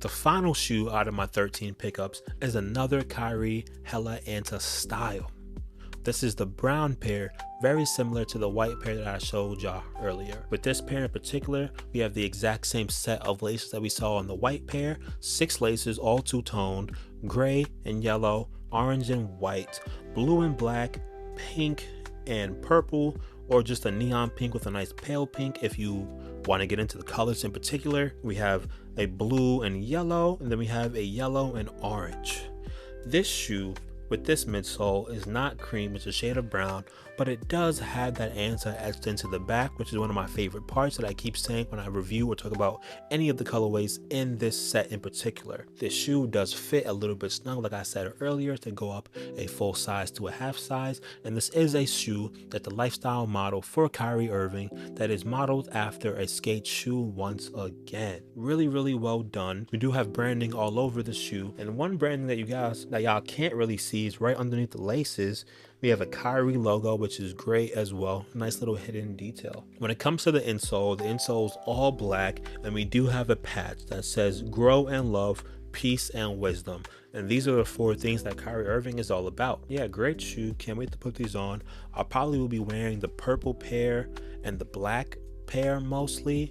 The final shoe out of my 13 pickups is another Kyrie Hela ANTA Style. This is the brown pair, very similar to the white pair that I showed y'all earlier. With this pair in particular, we have the exact same set of laces that we saw on the white pair, 6 laces, all two-toned, gray and yellow, orange and white, blue and black, pink and purple, or just a neon pink with a nice pale pink if you want to get into the colors in particular. We have a blue and yellow, and then we have a yellow and orange. This shoe with this midsole is not cream, it's a shade of brown, but it does have that ANTA etched into the back, which is one of my favorite parts that I keep saying when I review or talk about any of the colorways in this set in particular. This shoe does fit a little bit snug, like I said earlier, to go up a full size to a half size, and this is a shoe that the lifestyle model for Kyrie Irving that is modeled after a skate shoe once again. Really well done. We do have branding all over the shoe, and one branding that y'all can't really see is right underneath the laces. We have a Kyrie logo, which is great as well. Nice little hidden detail. When it comes to the insole is all black, and we do have a patch that says grow and love, peace and wisdom. And these are the 4 things that Kyrie Irving is all about. Yeah, great shoe. Can't wait to put these on. I probably will be wearing the purple pair and the black pair mostly,